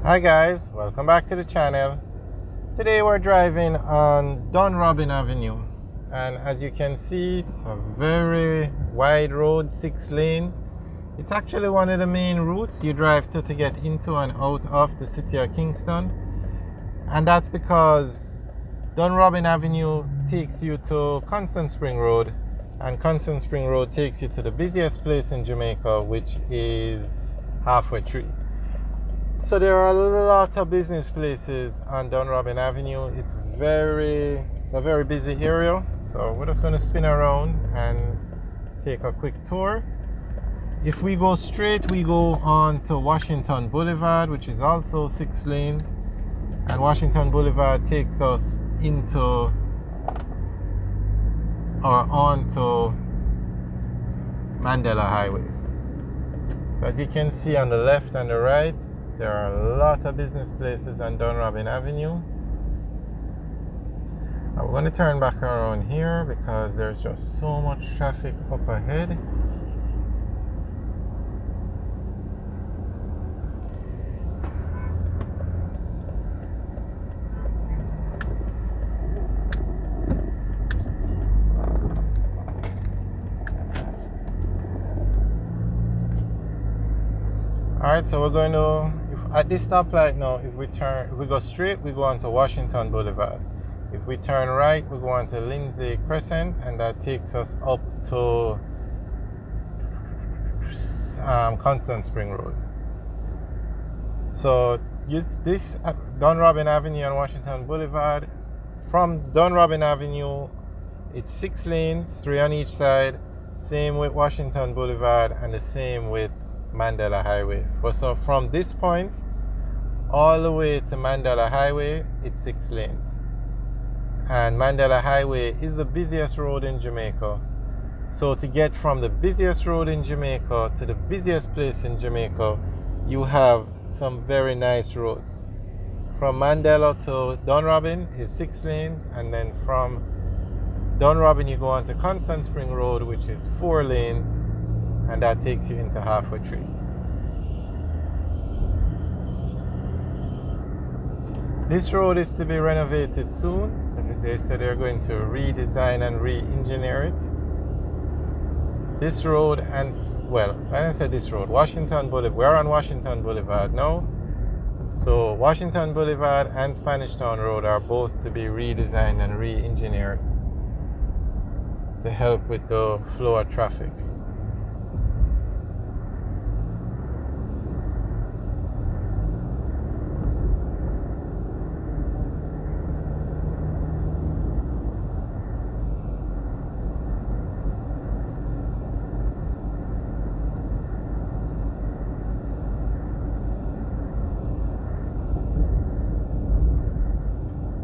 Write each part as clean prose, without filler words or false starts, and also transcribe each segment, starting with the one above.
Hi guys, welcome back to the channel. Today we're driving on Dunrobin Avenue, and as you can see, it's a very wide road, 6 lanes. It's actually one of the main routes you drive to get into and out of the city of Kingston, and that's because Dunrobin Avenue takes you to Constant Spring Road, and Constant Spring Road takes you to the busiest place in Jamaica, which is Halfway Tree. So there are a lot of business places on Dunrobin Avenue. It's a very busy area. So we're just going to spin around and take a quick tour. If we go straight, we go on to Washington Boulevard, which is also 6 lanes. And Washington Boulevard takes us into or onto Mandela Highway. So as you can see on the left and the right, there are a lot of business places on Dunrobin Avenue. We're going to turn back around here because there's just so much traffic up ahead. Alright, so we're going to, at this stoplight now, if we go straight, we go on to Washington Boulevard. If we turn right, we go on to Lindsay Crescent, and that takes us up to Constant Spring Road. So this Dunrobin Avenue and Washington Boulevard. From Dunrobin Avenue, it's 6 lanes, 3 on each side. Same with Washington Boulevard, and the same with Mandela Highway. So from this point all the way to Mandela Highway, it's 6 lanes. And Mandela Highway is the busiest road in Jamaica. So to get from the busiest road in Jamaica to the busiest place in Jamaica, you have some very nice roads. From Mandela to Dunrobin is 6 lanes, and then from Dunrobin you go on to Constant Spring Road, which is 4 lanes, and that takes you into Halfway Tree. This road is to be renovated soon. They said they're going to redesign and re-engineer it. This road and, well, when I said this road, Washington Boulevard, we're on Washington Boulevard now. So Washington Boulevard and Spanish Town Road are both to be redesigned and re-engineered to help with the flow of traffic.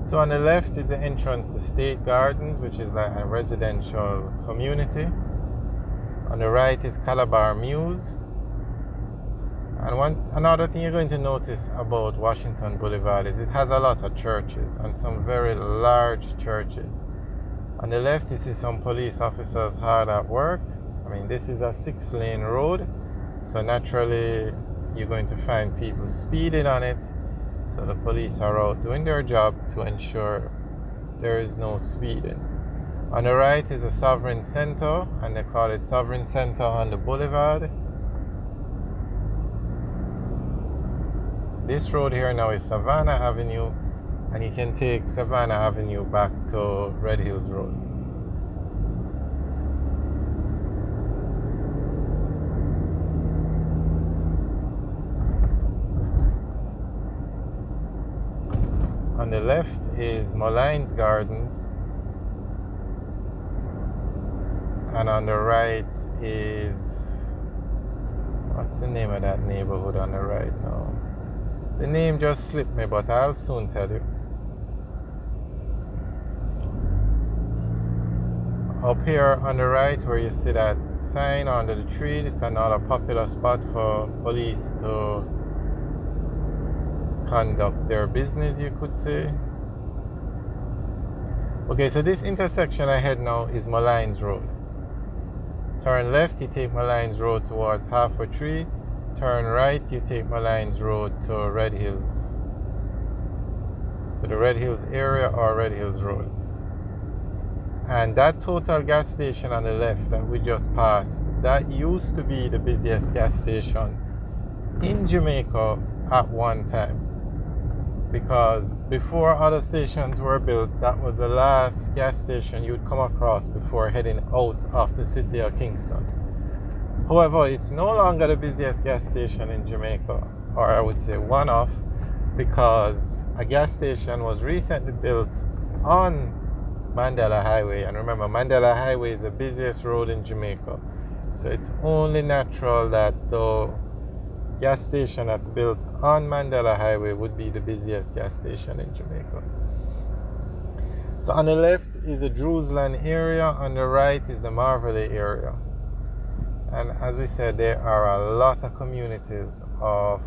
So on the left is the entrance to State Gardens, which is like a residential community. On the right is Calabar Mews. And another thing you're going to notice about Washington Boulevard is it has a lot of churches, and some very large churches. On the left you see some police officers hard at work. I mean, this is a 6-lane road, so naturally you're going to find people speeding on it. So the police are out doing their job to ensure there is no speeding. On the right is a Sovereign Center, and they call it Sovereign Center on the Boulevard. This road here now is Savannah Avenue, and you can take Savannah Avenue back to Red Hills Road. On the left is Molines Gardens, and on the right is, what's the name of that neighborhood on the right now? The name just slipped me, but I'll soon tell you. Up here on the right where you see that sign under the tree, it's another popular spot for police to conduct their business, you could say. Okay, so this intersection ahead now is Molines Road. Turn left, you take Molines Road towards Halfway Tree. turn right, you take Malines Road to Red Hills. To the Red Hills area or Red Hills Road. And that Total gas station on the left that we just passed, that used to be the busiest gas station in Jamaica at one time. Because before other stations were built, that was the last gas station you'd come across before heading out of the city of Kingston. However, it's no longer the busiest gas station in Jamaica, or I would say one of, because a gas station was recently built on Mandela Highway. And remember, Mandela Highway is the busiest road in Jamaica. So it's only natural that the gas station that's built on Mandela Highway would be the busiest gas station in Jamaica. So on the left is the Jerusalem area, on the right is the Marvelly area. And as we said, there are a lot of communities of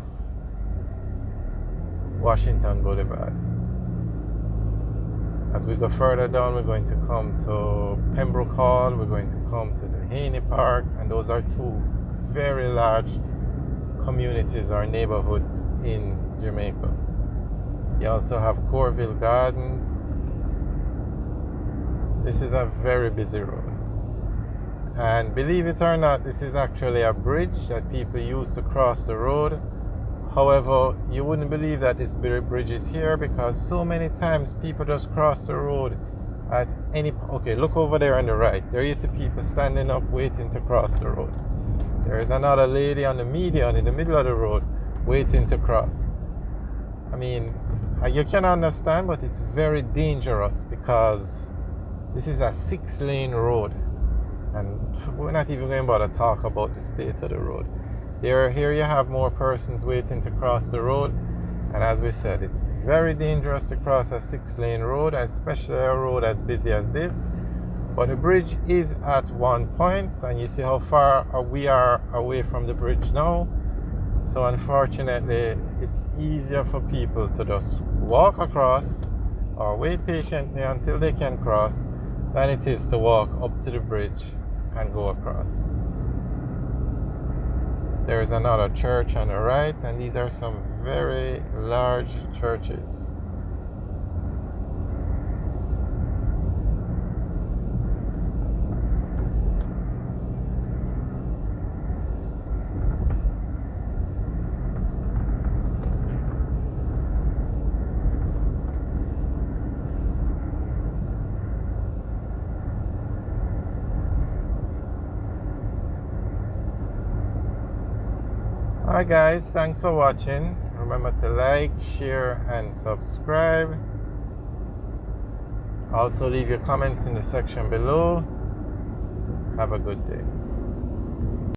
Washington Boulevard. As we go further down, we're going to come to Pembroke Hall, we're going to come to the Haney Park, and those are two very large communities or neighborhoods in Jamaica. You also have Corville Gardens. This is a very busy road. And believe it or not, this is actually a bridge that people use to cross the road. However, you wouldn't believe that this bridge is here because so many times people just cross the road at any... Okay, look over there on the right. There used to be people standing up waiting to cross the road. There is another lady on the median in the middle of the road waiting to cross. I mean, you can understand, but it's very dangerous because this is a 6-lane road. And we're not even going to bother talk about the state of the road. Here you have more persons waiting to cross the road. And as we said, it's very dangerous to cross a 6-lane road, especially a road as busy as this. But the bridge is at one point, and you see how far we are away from the bridge now. So unfortunately, it's easier for people to just walk across or wait patiently until they can cross than it is to walk up to the bridge and go across. There is another church on the right, and these are some very large churches. Alright guys, thanks for watching. Remember to like, share and subscribe. Also leave your comments in the section below. Have a good day.